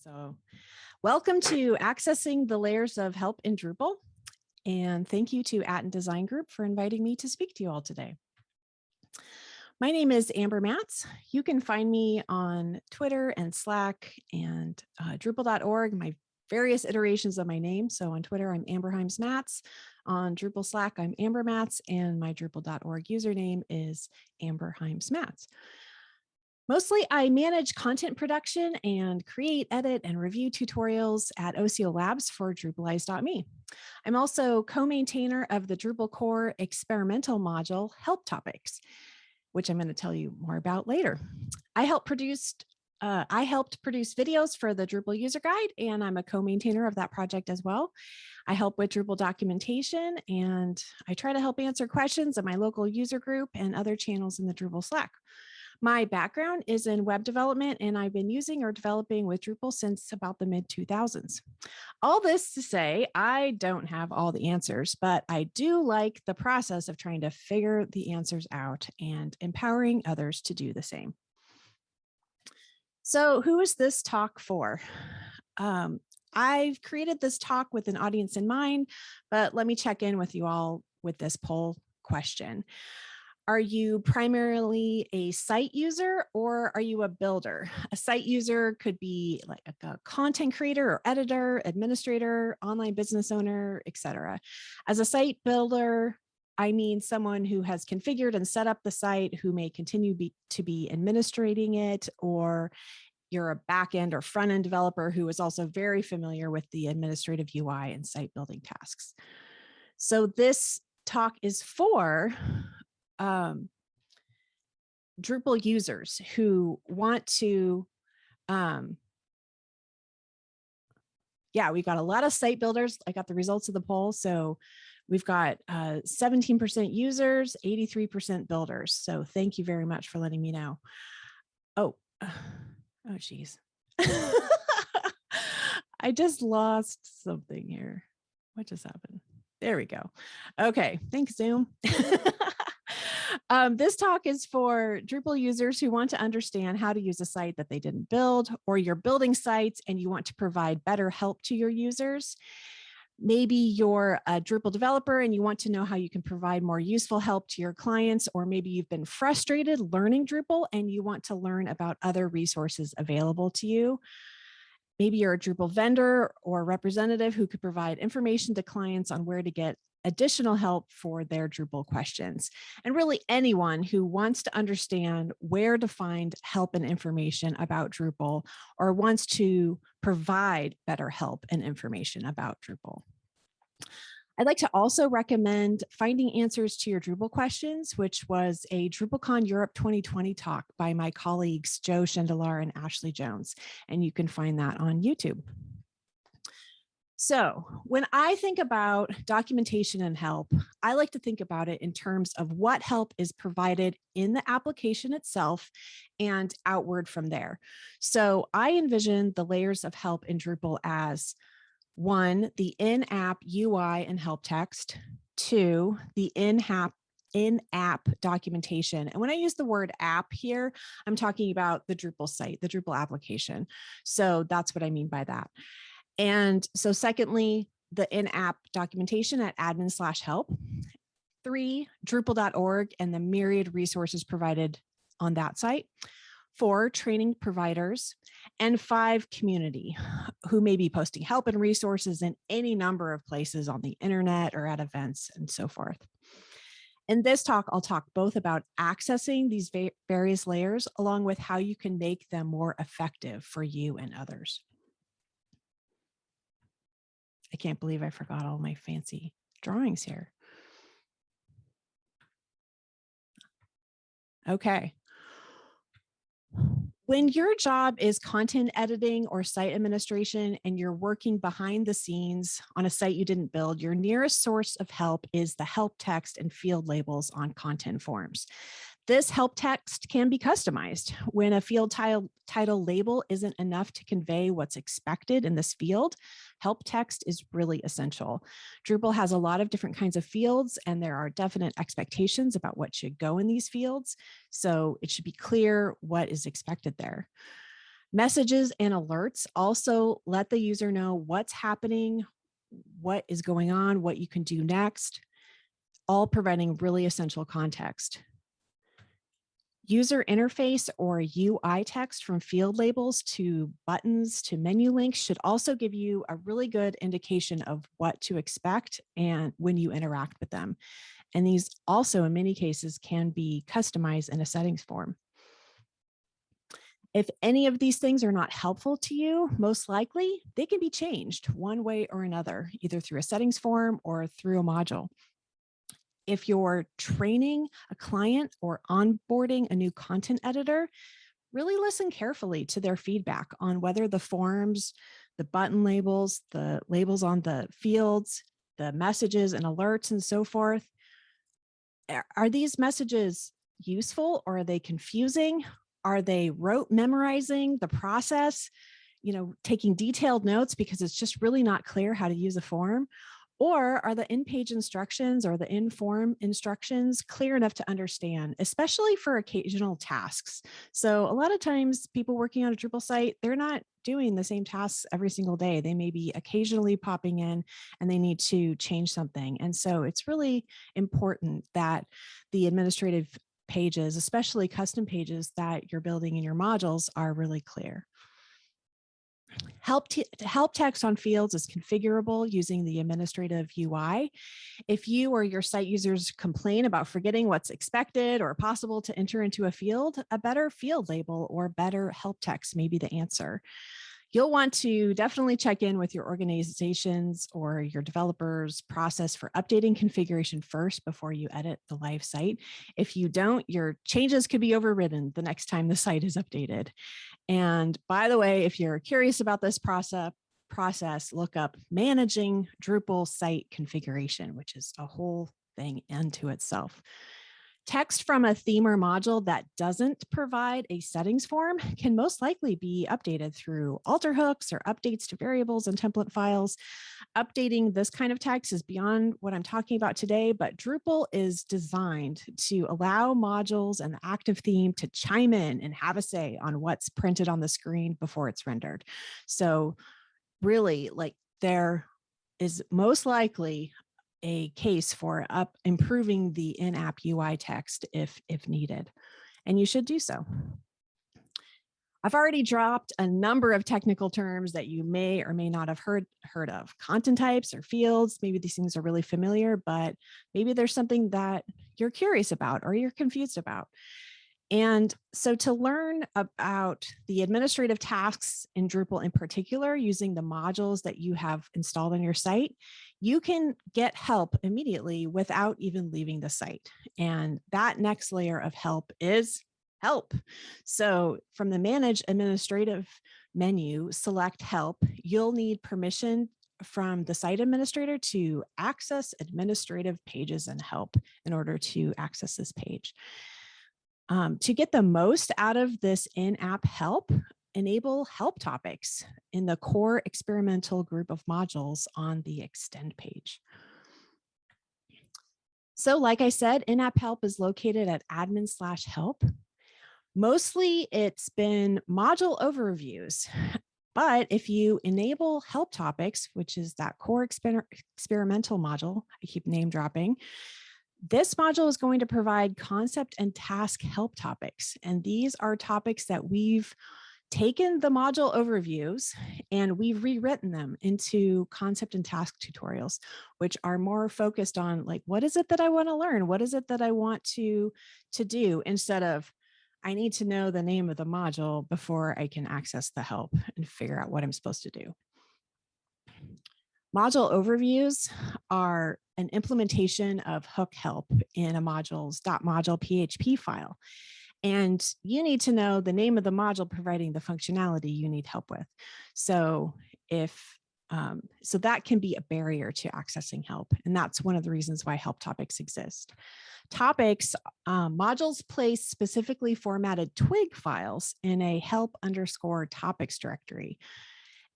So welcome to Accessing the Layers of Help in Drupal. And thank you to @Design Group for inviting me to speak to you all today. My name is Amber Matz. You can find me on Twitter and Slack and Drupal.org, my various iterations of my name. So on Twitter, I'm AmberHeimsMatz. On Drupal Slack, I'm Amber Matz, and my Drupal.org username is AmberHeimsMatz. Mostly, I manage content production and create, edit, and review tutorials at OCO Labs for Drupalize.me. I'm also co-maintainer of the Drupal core experimental module, Help Topics, which I'm going to tell you more about later. I helped produce videos for the Drupal user guide, and I'm a co-maintainer of that project as well. I help with Drupal documentation, and I try to help answer questions in my local user group and other channels in the Drupal Slack. My background is in web development, and I've been using or developing with Drupal since about the mid-2000s. All this to say, I don't have all the answers, but I do like the process of trying to figure the answers out and empowering others to do the same. So who is this talk for? I've created this talk with an audience in mind, but let me check in with you all with this poll question. Are you primarily a site user or are you a builder? A site user could be like a content creator or editor, administrator, online business owner, etc. As a site builder, I mean someone who has configured and set up the site, who may continue to be administrating it, or you're a back-end or front-end developer who is also very familiar with the administrative UI and site building tasks. So this talk is for Drupal users who want to, we've got a lot of site builders. I got the results of the poll. So we've got 17% users, 83% builders. So thank you very much for letting me know. Oh geez. I just lost something here. What just happened? There we go. Okay, thanks, Zoom. This talk is for Drupal users who want to understand how to use a site that they didn't build, or you're building sites and you want to provide better help to your users. Maybe you're a Drupal developer and you want to know how you can provide more useful help to your clients, or maybe you've been frustrated learning Drupal and you want to learn about other resources available to you. Maybe you're a Drupal vendor or representative who could provide information to clients on where to get additional help for their Drupal questions. And really anyone who wants to understand where to find help and information about Drupal, or wants to provide better help and information about Drupal. I'd like to also recommend Finding Answers to Your Drupal Questions, which was a DrupalCon Europe 2020 talk by my colleagues, Joe Schendelar and Ashley Jones, and you can find that on YouTube. So when I think about documentation and help, I like to think about it in terms of what help is provided in the application itself and outward from there. So I envision the layers of help in Drupal as: 1, the in-app UI and help text; 2, the in-app documentation. And when I use the word app here, I'm talking about the Drupal site, the Drupal application. So that's what I mean by that. And so secondly, the in-app documentation at admin/help. 3, Drupal.org and the myriad resources provided on that site. 4, training providers. And 5, community, who may be posting help and resources in any number of places on the internet or at events and so forth. In this talk, I'll talk both about accessing these various layers, along with how you can make them more effective for you and others. I can't believe I forgot all my fancy drawings here. Okay. When your job is content editing or site administration and you're working behind the scenes on a site you didn't build, your nearest source of help is the help text and field labels on content forms. This help text can be customized. When a field title label isn't enough to convey what's expected in this field, help text is really essential. Drupal has a lot of different kinds of fields, and there are definite expectations about what should go in these fields. So it should be clear what is expected there. Messages and alerts also let the user know what's happening, what is going on, what you can do next, all providing really essential context. User interface or UI text from field labels to buttons to menu links should also give you a really good indication of what to expect and when you interact with them. And these also, in many cases, can be customized in a settings form. If any of these things are not helpful to you, most likely they can be changed one way or another, either through a settings form or through a module. If you're training a client or onboarding a new content editor, really listen carefully to their feedback on whether the forms, the button labels, the labels on the fields, the messages and alerts and so forth, are these messages useful or are they confusing? Are they rote memorizing the process, taking detailed notes because it's just really not clear how to use a form? Or are the in-page instructions or the in-form instructions clear enough to understand, especially for occasional tasks? So a lot of times people working on a Drupal site, they're not doing the same tasks every single day. They may be occasionally popping in and they need to change something. And so it's really important that the administrative pages, especially custom pages that you're building in your modules, are really clear. Help text on fields is configurable using the administrative UI. If you or your site users complain about forgetting what's expected or possible to enter into a field, a better field label or better help text may be the answer. You'll want to definitely check in with your organizations or your developers' process for updating configuration first before you edit the live site. If you don't, your changes could be overridden the next time the site is updated. And by the way, if you're curious about this process, look up managing Drupal site configuration, which is a whole thing unto itself. Text from a theme or module that doesn't provide a settings form can most likely be updated through alter hooks or updates to variables and template files. Updating this kind of text is beyond what I'm talking about today, but Drupal is designed to allow modules and the active theme to chime in and have a say on what's printed on the screen before it's rendered. So really, there is most likely a case for improving the in-app UI text if needed, and you should do so. I've already dropped a number of technical terms that you may or may not have heard of. Content types or fields, maybe these things are really familiar, but maybe there's something that you're curious about or you're confused about. And so to learn about the administrative tasks in Drupal in particular, using the modules that you have installed on your site, you can get help immediately without even leaving the site. And that next layer of help is help. So from the Manage Administrative menu, select Help. You'll need permission from the site administrator to access administrative pages and help in order to access this page. To get the most out of this in-app help, enable help topics in the core experimental group of modules on the extend page. So like I said, in-app help is located at admin/help. Mostly it's been module overviews, but if you enable help topics, which is that core experimental module, I keep name dropping, this module is going to provide concept and task help topics. And these are topics that we've taken the module overviews and we've rewritten them into concept and task tutorials, which are more focused on what is it that I want to learn? What is it that I want to do, instead of I need to know the name of the module before I can access the help and figure out what I'm supposed to do. Module overviews are an implementation of hook help in a module PHP file. And you need to know the name of the module providing the functionality you need help with. So so that can be a barrier to accessing help. And that's one of the reasons why help topics exist. Topics, modules place specifically formatted twig files in a help_topics directory.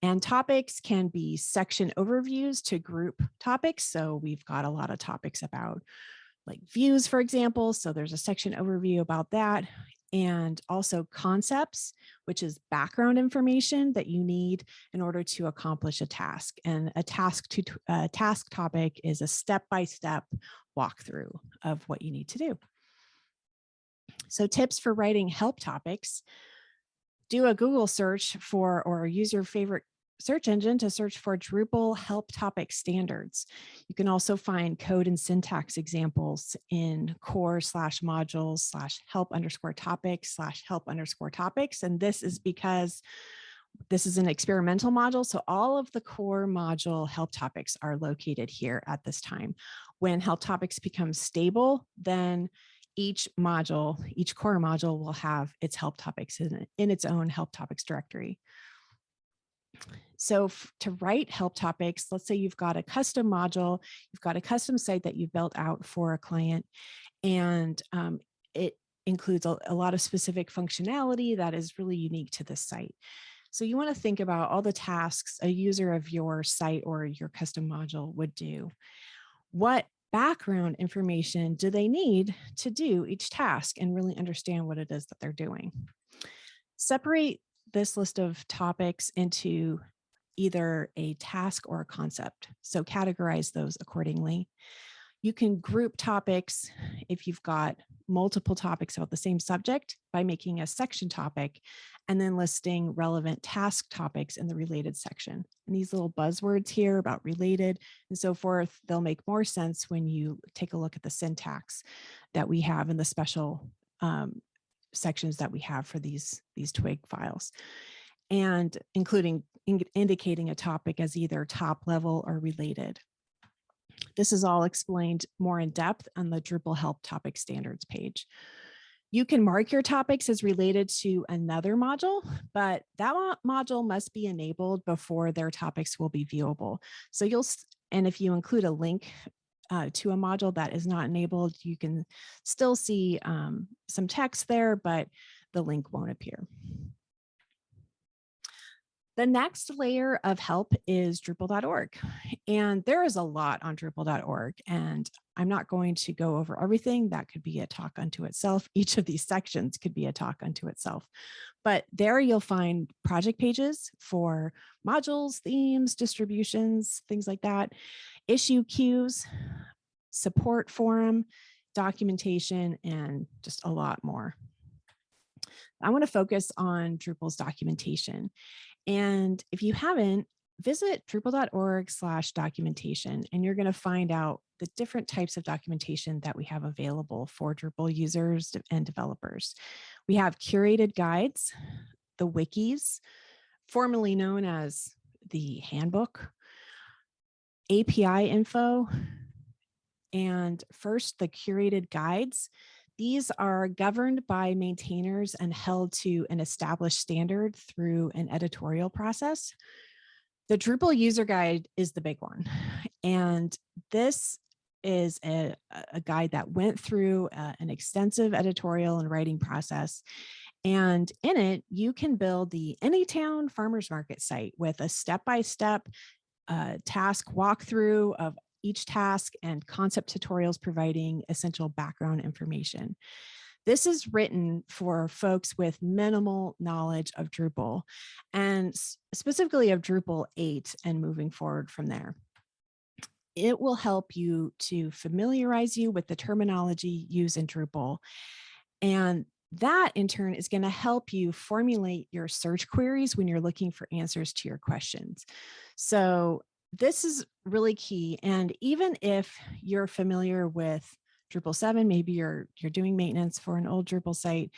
And topics can be section overviews to group topics. So we've got a lot of topics about views, for example. So there's a section overview about that. and also concepts, which is background information that you need in order to accomplish a task. And a task topic is a step-by-step walkthrough of what you need to do. So tips for writing help topics: do a Google search for, or use your favorite search engine to search for Drupal Help Topics standards. You can also find code and syntax examples in core/modules/help_topics/help_topics. And this is because this is an experimental module. So all of the core module help topics are located here at this time. When help topics become stable, then each core module will have its help topics in its own help topics directory. So to write help topics, let's say you've got a custom module, you've got a custom site that you've built out for a client, and it includes a lot of specific functionality that is really unique to this site. So you want to think about all the tasks a user of your site or your custom module would do. What background information do they need to do each task and really understand what it is that they're doing? Separate this list of topics into either a task or a concept. So categorize those accordingly. You can group topics if you've got multiple topics about the same subject by making a section topic and then listing relevant task topics in the related section. And these little buzzwords here about related and so forth, they'll make more sense when you take a look at the syntax that we have in the special sections that we have for these twig files, and including indicating a topic as either top level or related. This is all explained more in depth on the Drupal Help Topic Standards page. You can mark your topics as related to another module, but that module must be enabled before their topics will be viewable. So and if you include a link to a module that is not enabled, you can still see some text there, but the link won't appear. The next layer of help is Drupal.org. And there is a lot on Drupal.org, and I'm not going to go over everything. That could be a talk unto itself. Each of these sections could be a talk unto itself. But there you'll find project pages for modules, themes, distributions, things like that, issue queues, support forum, documentation, and just a lot more. I want to focus on Drupal's documentation. And if you haven't, visit drupal.org/documentation, and you're going to find out the different types of documentation that we have available for Drupal users and developers. We have curated guides, the wikis, formerly known as the handbook, API info, and first the curated guides. These are governed by maintainers and held to an established standard through an editorial process. The Drupal user guide is the big one. And this is a guide that went through an extensive editorial and writing process. And in it, you can build the Anytown Farmers Market site with a step-by-step task walkthrough of each task and concept tutorials providing essential background information. This is written for folks with minimal knowledge of Drupal, and specifically of Drupal 8 and moving forward from there. It will help you to familiarize you with the terminology used in Drupal, and that in turn is going to help you formulate your search queries when you're looking for answers to your questions. So this is really key. And even if you're familiar with Drupal 7, maybe you're doing maintenance for an old Drupal site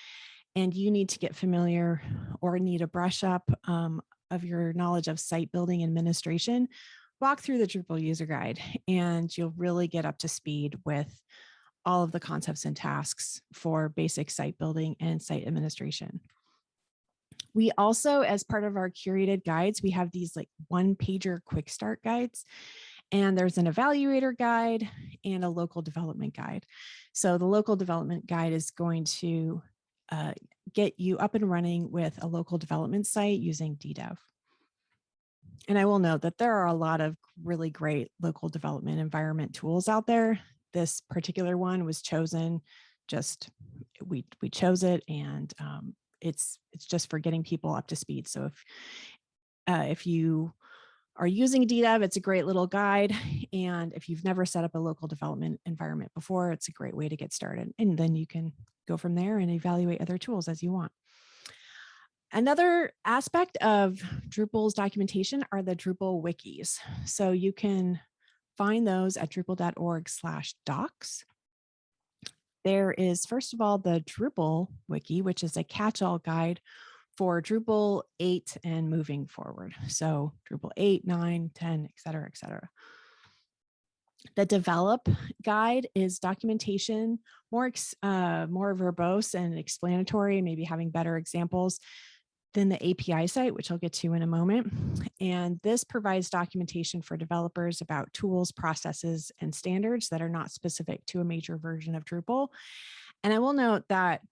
and you need to get familiar or need a brush up of your knowledge of site building administration, walk through the Drupal user guide and you'll really get up to speed with all of the concepts and tasks for basic site building and site administration. We also, as part of our curated guides, we have these like one-pager quick start guides, and there's an evaluator guide and a local development guide. So the local development guide is going to get you up and running with a local development site using DDEV. And I will note that there are a lot of really great local development environment tools out there. This particular one was chosen we chose it, and it's just for getting people up to speed. So if you are using DDEV, it's a great little guide. And if you've never set up a local development environment before, it's a great way to get started. And then you can go from there and evaluate other tools as you want. Another aspect of Drupal's documentation are the Drupal wikis. So you can find those at drupal.org/docs. There is, first of all, the Drupal wiki, which is a catch-all guide for Drupal 8 and moving forward. So Drupal 8, 9, 10, et cetera, et cetera. The develop guide is documentation, more verbose and explanatory, and maybe having better examples than the API site, which I'll get to in a moment. And this provides documentation for developers about tools, processes, and standards that are not specific to a major version of Drupal. And I will note that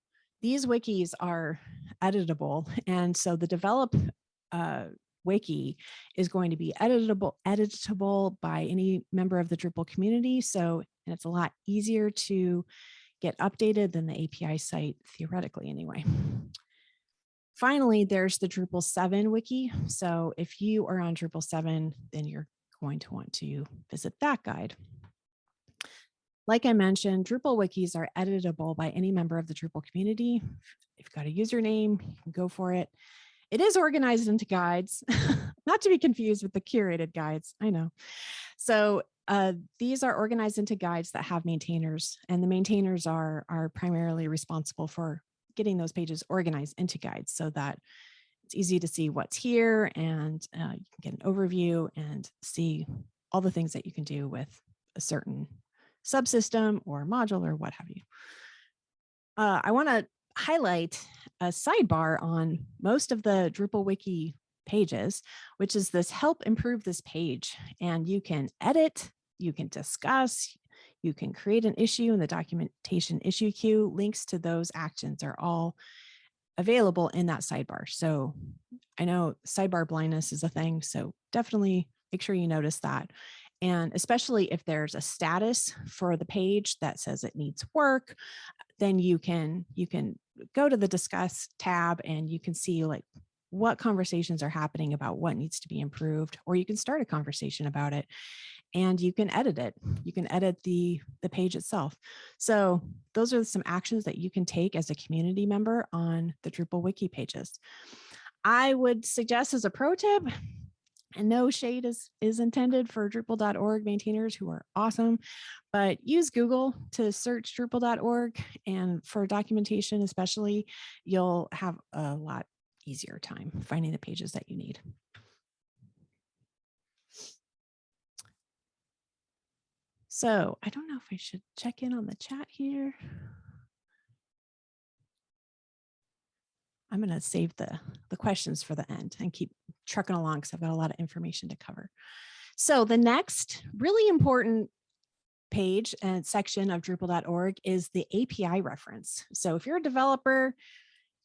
these wikis are editable. And so the develop wiki is going to be editable by any member of the Drupal community. So, and it's a lot easier to get updated than the API site, theoretically anyway. Finally, there's the Drupal 7 wiki. So if you are on Drupal 7, then you're going to want to visit that guide. Like I mentioned, Drupal wikis are editable by any member of the Drupal community. If you've got a username, you can go for it. It is organized into guides, not to be confused with the curated guides, I know. So these are organized into guides that have maintainers, and the maintainers are primarily responsible for getting those pages organized into guides so that it's easy to see what's here, and you can get an overview and see all the things that you can do with a certain subsystem or module or what have you. I want to highlight a sidebar on most of the Drupal wiki pages, which is this help improve this page. And you can edit, you can discuss, you can create an issue in the documentation issue queue. Links to those actions are all available in that sidebar. So I know sidebar blindness is a thing, so definitely make sure you notice that. And especially if there's a status for the page that says it needs work, then you can go to the discuss tab and you can see like what conversations are happening about what needs to be improved, or you can start a conversation about it and you can edit it. You can edit the page itself. So those are some actions that you can take as a community member on the Drupal wiki pages. I would suggest as a pro tip, and no shade is intended for Drupal.org maintainers who are awesome, but use Google to search Drupal.org, and for documentation especially, you'll have a lot easier time finding the pages that you need. So I don't know if I should check in on the chat here. I'm going to save the questions for the end and keep trucking along because I've got a lot of information to cover. So the next really important page and section of Drupal.org is the API reference. So if you're a developer,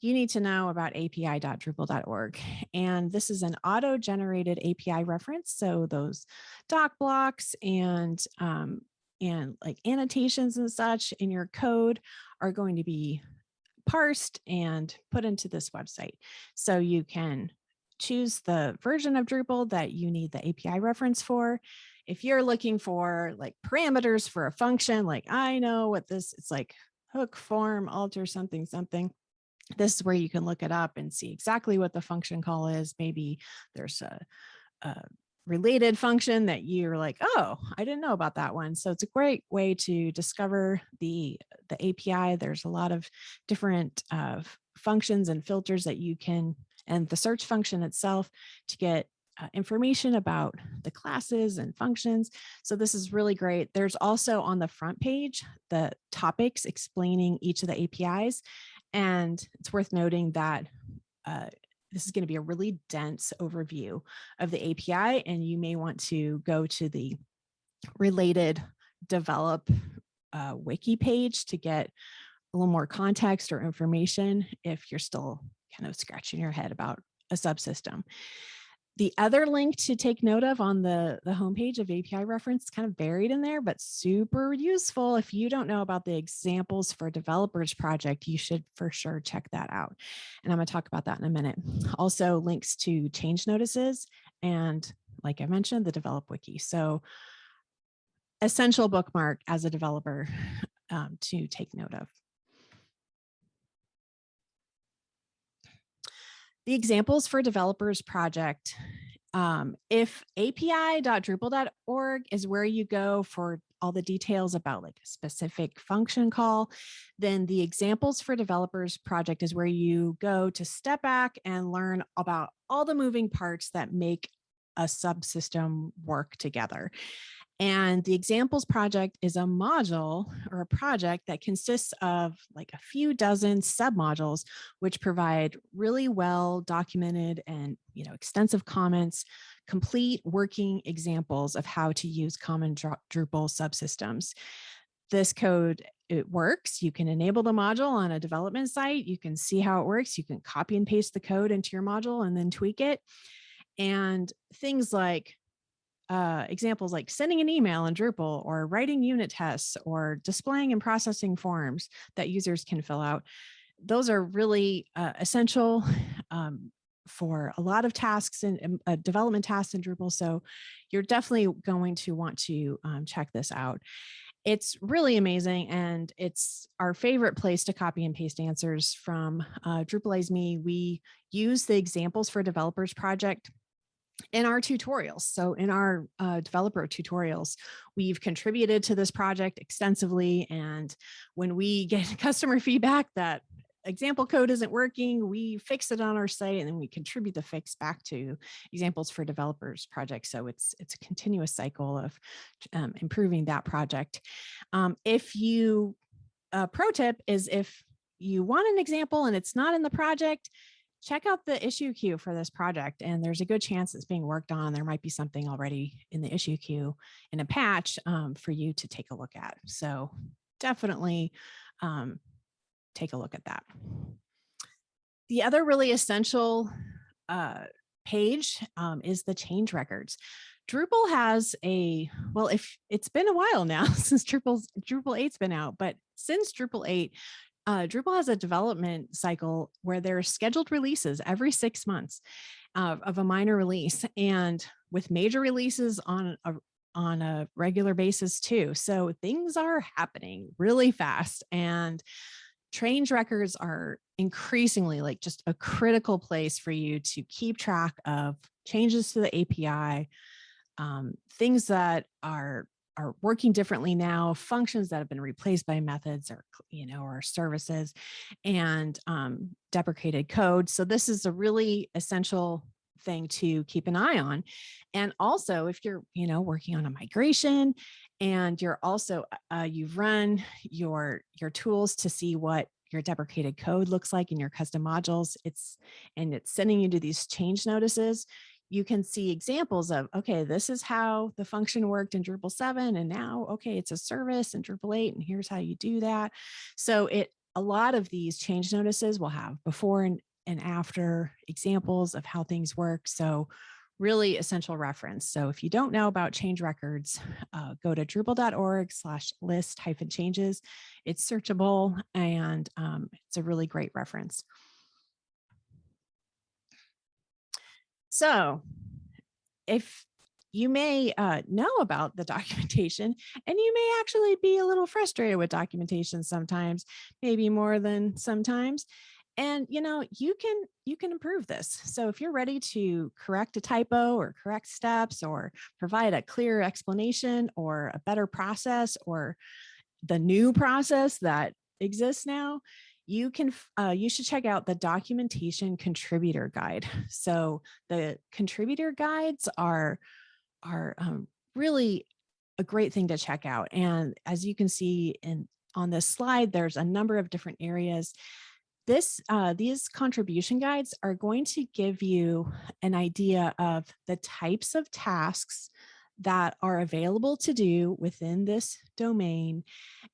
you need to know about api.drupal.org. And this is an auto-generated API reference. So those doc blocks and like annotations and such in your code are going to be parsed and put into this website. So you can choose the version of Drupal that you need the API reference for. If you're looking for like parameters for a function, like I know what this, it's like hook, form, alter, something, something. This is where you can look it up and see exactly what the function call is. Maybe there's a related function that you're like, oh, I didn't know about that one. So it's a great way to discover the API. There's a lot of different functions and filters that you can, and the search function itself to get information about the classes and functions. So this is really great. There's also on the front page, the topics explaining each of the APIs. And it's worth noting that this is going to be a really dense overview of the API, and you may want to go to the related develop wiki page to get a little more context or information if you're still kind of scratching your head about a subsystem. The other link to take note of on the homepage of API reference, kind of buried in there, but super useful. If you don't know about the examples for developers project, you should for sure check that out. And I'm going to talk about that in a minute. Also links to change notices and, like I mentioned, the develop wiki. So essential bookmark as a developer to take note of. The examples for developers project. If api.drupal.org is where you go for all the details about like a specific function call, then the examples for developers project is where you go to step back and learn about all the moving parts that make a subsystem work together. And the examples project is a module or a project that consists of like a few dozen submodules, which provide really well documented and extensive comments, complete working examples of how to use common Drupal subsystems. This code, it works. You can enable the module on a development site. You can see how it works. You can copy and paste the code into your module and then tweak it. And things like examples like sending an email in Drupal or writing unit tests or displaying and processing forms that users can fill out. Those are really essential for a lot of tasks and development tasks in Drupal. So you're definitely going to want to check this out. It's really amazing, and it's our favorite place to copy and paste answers from Drupalize Me. We use the examples for developers project in our tutorials. So in our developer tutorials, we've contributed to this project extensively. And when we get customer feedback that example code isn't working, we fix it on our site and then we contribute the fix back to examples for developers project. So it's a continuous cycle of improving that project. If you, pro tip is if you want an example and it's not in the project, check out the issue queue for this project, and there's a good chance it's being worked on. There might be something already in the issue queue in a patch for you to take a look at. So definitely take a look at that. The other really essential page is the change records. Drupal has if it's been a while now since Drupal 8's been out, but since Drupal 8, Drupal has a development cycle where there are scheduled releases every 6 months of a minor release, and with major releases on a regular basis too. So things are happening really fast, and change records are increasingly like just a critical place for you to keep track of changes to the API, things that are working differently now, functions that have been replaced by methods or services, and deprecated code. So this is a really essential thing to keep an eye on. And also if you're working on a migration and you're also you've run your tools to see what your deprecated code looks like in your custom modules, it's sending you to these change notices. You can see examples of, okay, this is how the function worked in Drupal 7, and now, okay, it's a service in Drupal 8, and here's how you do that. So a lot of these change notices will have before and after examples of how things work. So really essential reference. So if you don't know about change records, go to drupal.org/list-changes. It's searchable, and it's a really great reference. So if you may know about the documentation, and you may actually be a little frustrated with documentation sometimes, maybe more than sometimes, and you can improve this. So if you're ready to correct a typo or correct steps or provide a clear explanation or a better process or the new process that exists now, you should check out the documentation contributor guide. So the contributor guides are really a great thing to check out. And as you can see on this slide, there's a number of different areas. These contribution guides are going to give you an idea of the types of tasks that are available to do within this domain,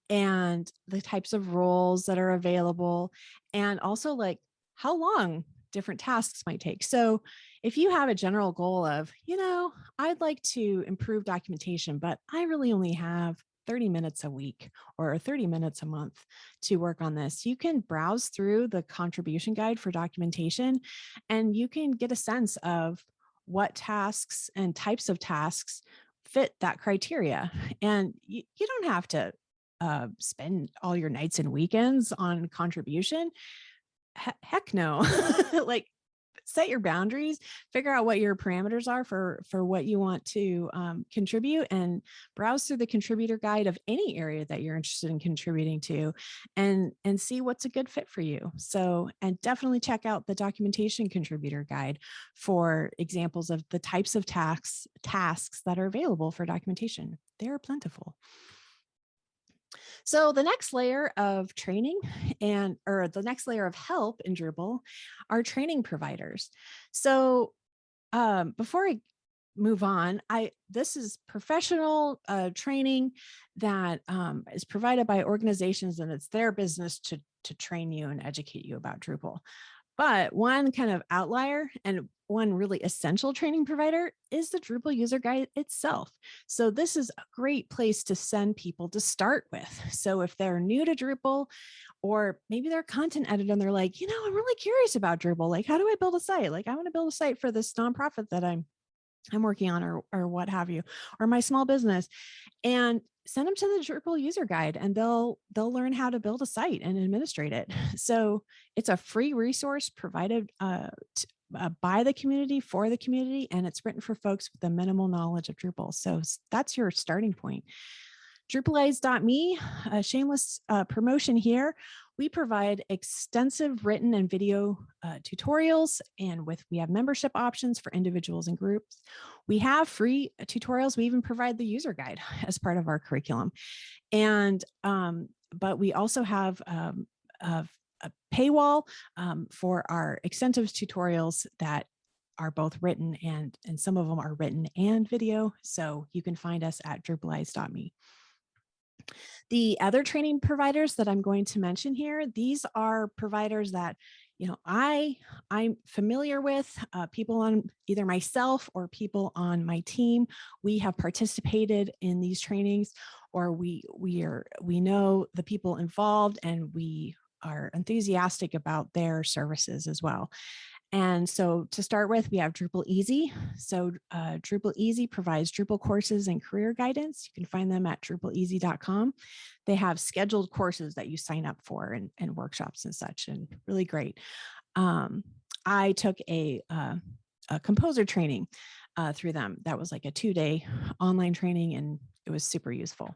and the types of roles that are available, and also like how long different tasks might take. So if you have a general goal of, I'd like to improve documentation, but I really only have 30 minutes a week or 30 minutes a month to work on this, you can browse through the contribution guide for documentation, and you can get a sense of what tasks and types of tasks fit that criteria. And you don't have to spend all your nights and weekends on contribution. Heck no. Like, set your boundaries, figure out what your parameters are for what you want to contribute, and browse through the contributor guide of any area that you're interested in contributing to, and see what's a good fit for you. So, and definitely check out the documentation contributor guide for examples of the types of tasks that are available for documentation. They are plentiful. So the next layer of training or the next layer of help in Drupal are training providers. So before I move on, this is professional training that is provided by organizations, and it's their business to train you and educate you about Drupal. But one kind of outlier and one really essential training provider is the Drupal user guide itself. So this is a great place to send people to start with. So if they're new to Drupal, or maybe they're a content editor and they're like, I'm really curious about Drupal. Like, how do I build a site? Like, I want to build a site for this nonprofit that I'm working on, or what have you, or my small business, and send them to the Drupal user guide, and they'll learn how to build a site and administrate it. So it's a free resource provided by the community for the community, and it's written for folks with a minimal knowledge of Drupal. So that's your starting point. DrupalEyes.me, a shameless promotion here. We provide extensive written and video tutorials, and we have membership options for individuals and groups. We have free tutorials. We even provide the user guide as part of our curriculum. And but we also have a paywall for our extensive tutorials that are both written and some of them are written and video. So you can find us at DrupalEyes.me. The other training providers that I'm going to mention here, these are providers that, I'm familiar with, people on either myself or people on my team. We have participated in these trainings, or we know the people involved, and we are enthusiastic about their services as well. And so to start with, we have Drupal Easy. So Drupal Easy provides Drupal courses and career guidance. You can find them at drupaleasy.com. They have scheduled courses that you sign up for, and workshops and such, and really great. I took a composer training through them. That was like a 2-day online training, and it was super useful.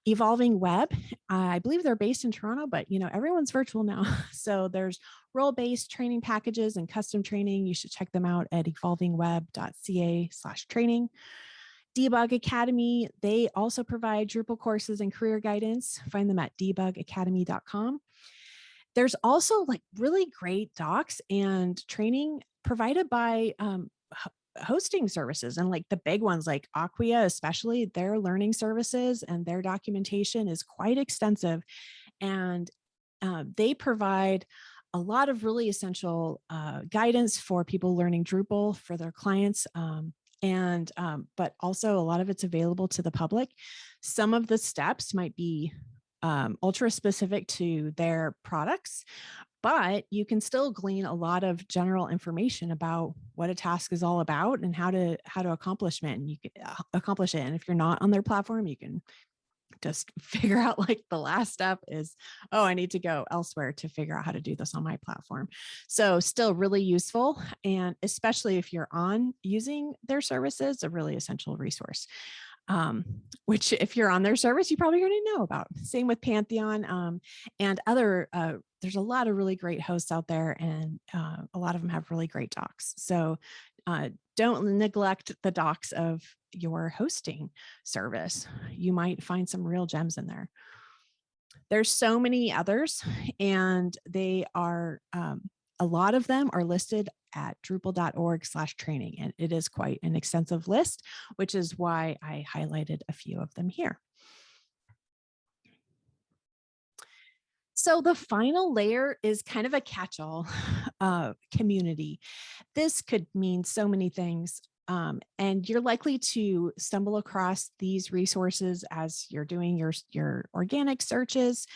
Evolving Web, I believe they're based in Toronto, but everyone's virtual now. So there's role-based training packages and custom training. You should check them out at evolvingweb.ca/training. Debug Academy, they also provide Drupal courses and career guidance. Find them at debugacademy.com. There's also like really great docs and training provided by hosting services, and like the big ones like Acquia, especially their learning services and their documentation is quite extensive, and they provide a lot of really essential guidance for people learning Drupal for their clients, but also a lot of it's available to the public. Some of the steps might be ultra specific to their products, but you can still glean a lot of general information about what a task is all about and how to accomplish it. And you can accomplish it. And if you're not on their platform, you can just figure out like the last step is, oh, I need to go elsewhere to figure out how to do this on my platform. So still really useful. And especially if you're on using their services, a really essential resource. Which if you're on their service, you probably already know about. Same with Pantheon and other, there's a lot of really great hosts out there, and a lot of them have really great docs. So don't neglect the docs of your hosting service. You might find some real gems in there. There's so many others, and they are, a lot of them are listed at drupal.org/training, and it is quite an extensive list, which is why I highlighted a few of them here. So the final layer is kind of a catch-all community. This could mean so many things. And you're likely to stumble across these resources as you're doing your organic searches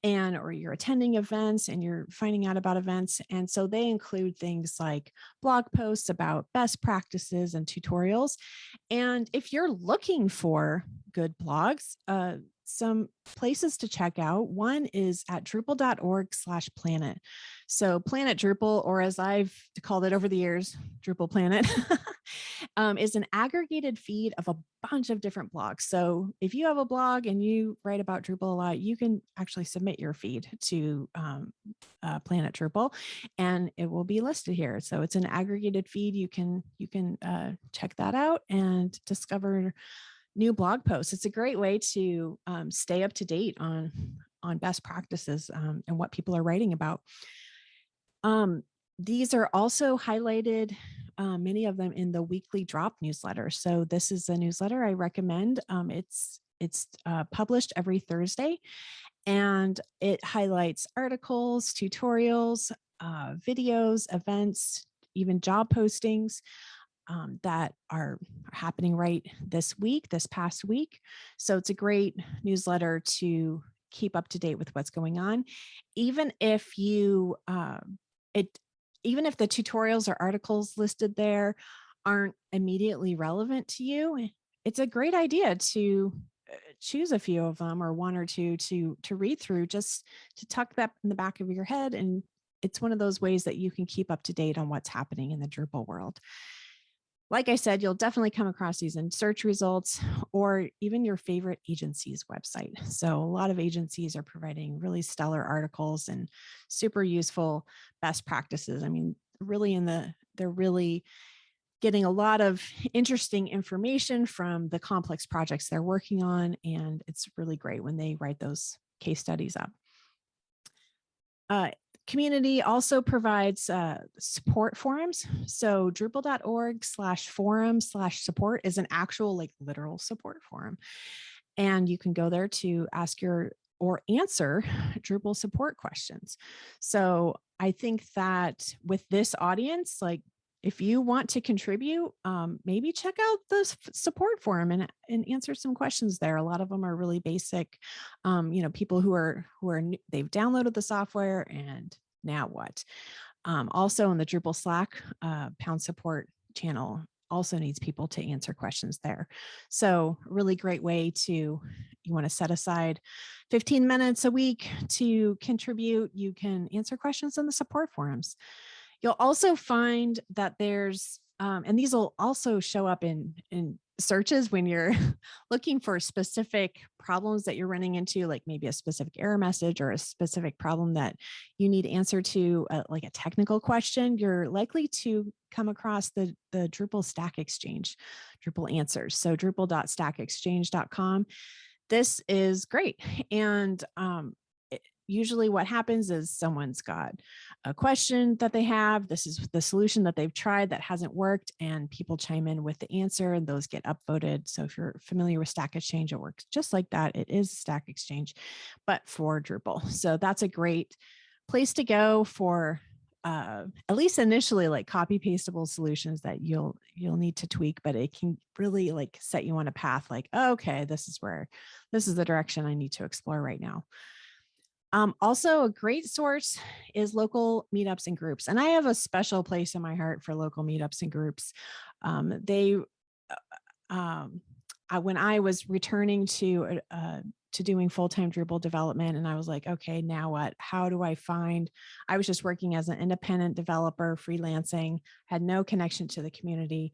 or you're attending events and you're finding out about events. And so they include things like blog posts about best practices and tutorials. And if you're looking for good blogs, some places to check out. One is at drupal.org/planet. So Planet Drupal, or as I've called it over the years, Drupal Planet, is an aggregated feed of a bunch of different blogs. So if you have a blog and you write about Drupal a lot, you can actually submit your feed to Planet Drupal, and it will be listed here. So it's an aggregated feed. You can check that out and discover new blog posts. It's a great way to stay up to date on best practices and what people are writing about. These are also highlighted, many of them in the weekly drop newsletter. So this is a newsletter I recommend. It's published every Thursday, and it highlights articles, tutorials, videos, events, even job postings that are happening right this past week. So it's a great newsletter to keep up to date with what's going on. Even if even if the tutorials or articles listed there aren't immediately relevant to you, it's a great idea to choose a few of them or one or two to read through, just to tuck that in the back of your head. And it's one of those ways that you can keep up to date on what's happening in the Drupal world. Like I said, you'll definitely come across these in search results or even your favorite agency's website. So a lot of agencies are providing really stellar articles and super useful best practices. I mean, they're really getting a lot of interesting information from the complex projects they're working on. And it's really great when they write those case studies up. Community also provides support forums. So drupal.org/forum/support is an actual literal support forum. And you can go there to ask or answer Drupal support questions. So I think that with this audience, if you want to contribute, maybe check out the support forum and answer some questions there. A lot of them are really basic. People who are they've downloaded the software and now what? Also in the Drupal Slack, Pound Support channel also needs people to answer questions there. So really great way you want to set aside 15 minutes a week to contribute. You can answer questions in the support forums. You'll also find that there's, and these will also show up in searches when you're looking for specific problems that you're running into, like maybe a specific error message or a specific problem that you need answer to, like a technical question. You're likely to come across the Drupal Stack Exchange, Drupal Answers. So drupal.stackexchange.com. This is great. And usually what happens is someone's got a question that they have. This is the solution that they've tried that hasn't worked, and people chime in with the answer and those get upvoted. So if you're familiar with Stack Exchange, it works just like that. It is Stack Exchange, but for Drupal. So that's a great place to go for at least initially, copy pastable solutions that you'll need to tweak, but it can really set you on a path okay, this is the direction I need to explore right now. Also, a great source is local meetups and groups. And I have a special place in my heart for local meetups and groups. When I was returning to doing full-time Drupal development, and I was like, okay, now what? How do I find? I was just working as an independent developer, freelancing, had no connection to the community.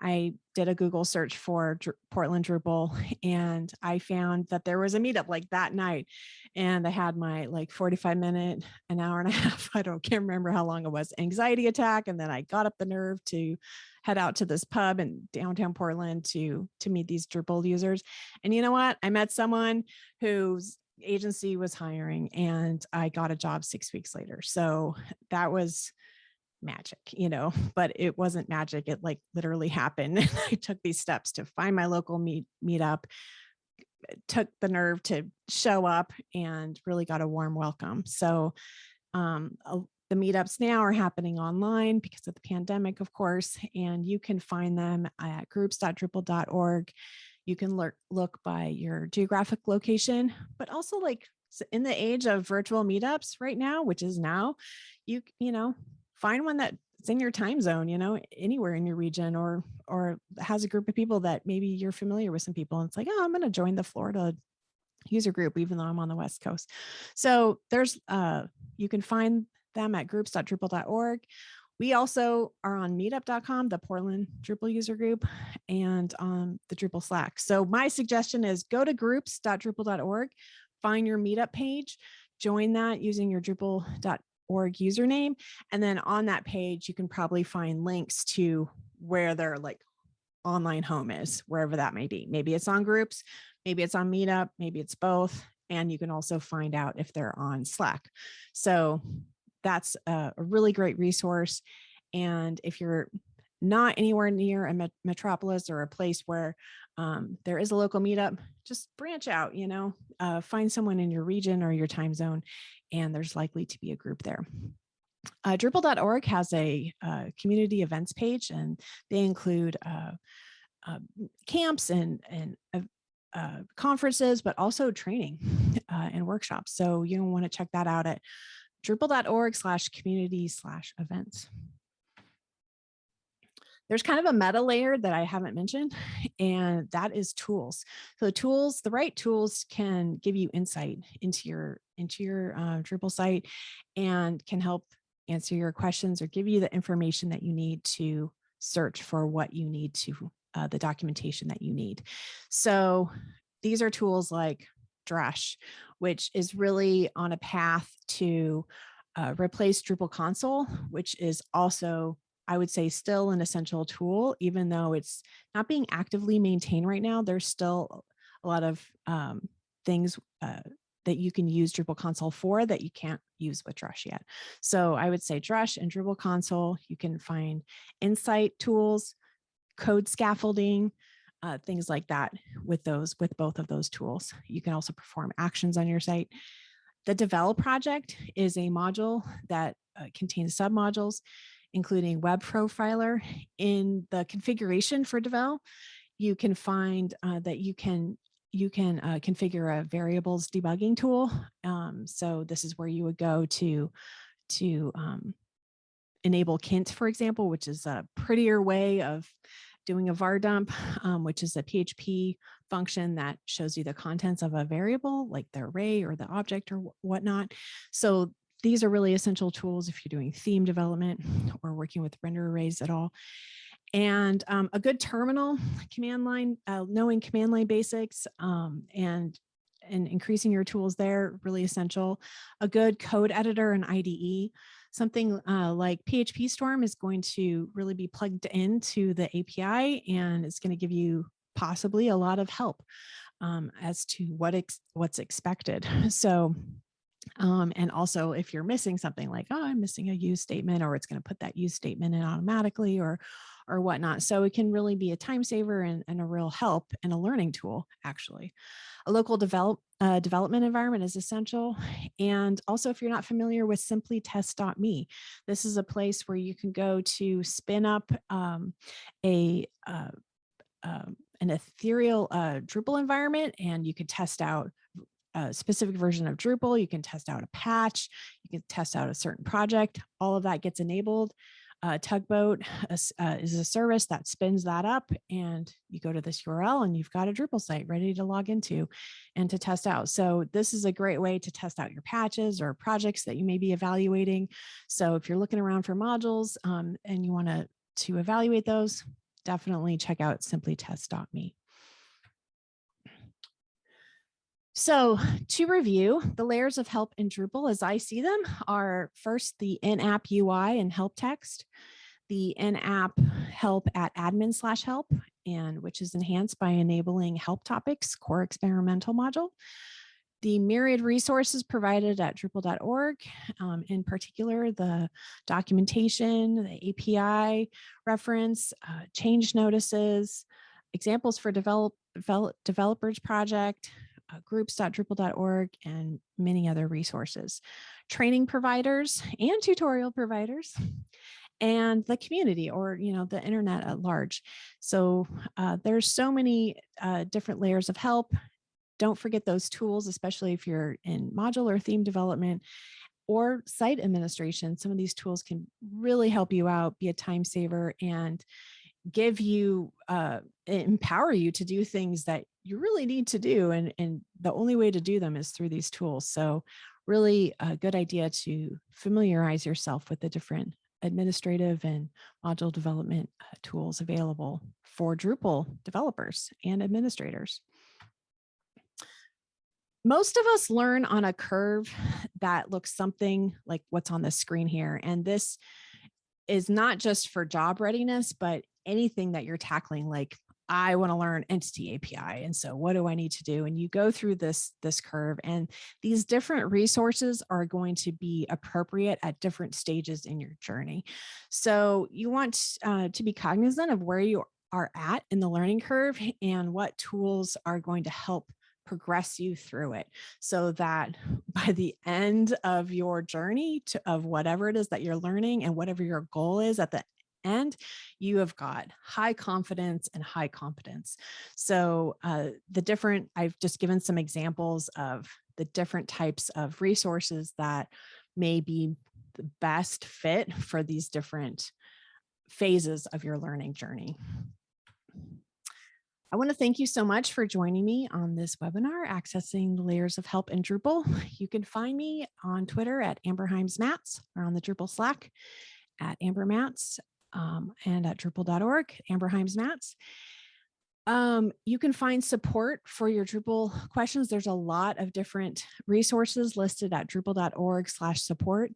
I did a Google search for Portland Drupal, and I found that there was a meetup that night, and I had my 45-minute, an hour and a half, can't remember how long it was, anxiety attack. And then I got up the nerve to head out to this pub in downtown Portland to meet these Drupal users. And you know what? I met someone whose agency was hiring, and I got a job 6 weeks later. So that was magic, but it wasn't magic. It literally happened. I took these steps to find my local meetup, took the nerve to show up and really got a warm welcome. So the meetups now are happening online because of the pandemic, of course, and you can find them at groups.drupal.org. You can look by your geographic location, but also like in the age of virtual meetups right now, which is now, you know, find one that's in your time zone, you know, anywhere in your region, or has a group of people that maybe you're familiar with some people. And it's like, oh, I'm going to join the Florida user group, even though I'm on the West Coast. So there's, you can find them at groups.drupal.org. We also are on meetup.com, the Portland Drupal user group, and on the Drupal Slack. So my suggestion is go to groups.drupal.org, find your meetup page, join that using your Drupal.org username. And then on that page, you can probably find links to where their like online home is, wherever that may be. Maybe it's on Groups, maybe it's on Meetup, maybe it's both. And you can also find out if they're on Slack. So that's a really great resource. And if you're not anywhere near a metropolis or a place where there is a local meetup, just branch out, you know, find someone in your region or your time zone, and there's likely to be a group there. Drupal.org has a community events page, and they include camps and conferences, but also training and workshops. So you want to check that out at drupal.org/community/events. There's kind of a meta layer that I haven't mentioned, and that is tools. So the right tools can give you insight into your Drupal site and can help answer your questions or give you the information that you need to search for what you need to, the documentation that you need. So these are tools like Drush, which is really on a path to replace Drupal console, which is also, I would say, still an essential tool, even though it's not being actively maintained right now. There's still a lot of things that you can use Drupal console for that you can't use with Drush yet. So I would say Drush and Drupal console, you can find insight tools, code scaffolding, things like that with both of those tools. You can also perform actions on your site. The Develop project is a module that contains submodules, including Web Profiler. In the configuration for Develop, you can find that you can configure a variables debugging tool. So this is where you would go to enable Kint, for example, which is a prettier way of doing a var dump, which is a PHP function that shows you the contents of a variable, like the array or the object or whatnot. So these are really essential tools if you're doing theme development or working with render arrays at all. And a good terminal command line, knowing command line basics and increasing your tools there, really essential. A good code editor and IDE. Something like PHP Storm is going to really be plugged into the API, and it's going to give you possibly a lot of help as to what's expected. So, and also if you're missing something like, oh, I'm missing a use statement, or it's going to put that use statement in automatically or whatnot. So it can really be a time saver and a real help and a learning tool, actually. A local development environment is essential. And also, if you're not familiar with simplytest.me, this is a place where you can go to spin up an ethereal Drupal environment, and you can test out a specific version of Drupal. You can test out a patch. You can test out a certain project. All of that gets enabled. Tugboat is a service that spins that up, and you go to this URL and you've got a Drupal site ready to log into and to test out. So this is a great way to test out your patches or projects that you may be evaluating. So if you're looking around for modules and you want to evaluate those, definitely check out simplytest.me. So to review, the layers of help in Drupal as I see them are first the in-app UI and help text, the in-app help at admin/help, and which is enhanced by enabling help topics core experimental module, the myriad resources provided at drupal.org, in particular the documentation, the API reference, change notices, examples for developers project, groups.drupal.org, and many other resources, training providers and tutorial providers, and the community, or the internet at large. So there's so many different layers of help. Don't forget those tools, especially if you're in module or theme development or site administration. Some of these tools can really help you out, be a time saver, and give you, empower you to do things that you really need to do. And the only way to do them is through these tools. So really a good idea to familiarize yourself with the different administrative and module development tools available for Drupal developers and administrators. Most of us learn on a curve that looks something like what's on the screen here. And this is not just for job readiness, but anything that you're tackling, like I want to learn entity API. And so what do I need to do? And you go through this curve, and these different resources are going to be appropriate at different stages in your journey. So you want to be cognizant of where you are at in the learning curve and what tools are going to help progress you through it, so that by the end of your journey of whatever it is that you're learning and whatever your goal is at the end, you have got high confidence and high competence. So I've just given some examples of the different types of resources that may be the best fit for these different phases of your learning journey. I want to thank you so much for joining me on this webinar, Accessing the Layers of Help in Drupal. You can find me on Twitter at AmberHeimsMatz, or on the Drupal Slack at AmberMatz, and at Drupal.org, AmberHeimsMatz. You can find support for your Drupal questions. There's a lot of different resources listed at Drupal.org/support.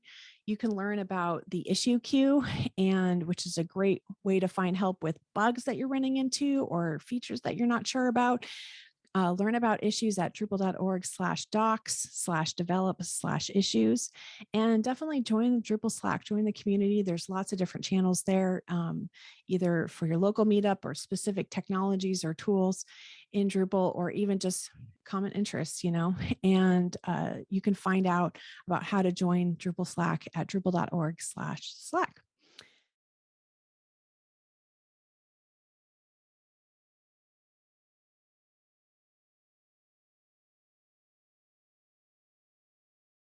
You can learn about the issue queue, which is a great way to find help with bugs that you're running into or features that you're not sure about. Learn about issues at Drupal.org/docs/develop/issues, and definitely join the Drupal Slack, join the community. There's lots of different channels there, either for your local meetup or specific technologies or tools in Drupal, or even just common interests, and you can find out about how to join Drupal Slack at Drupal.org/Slack.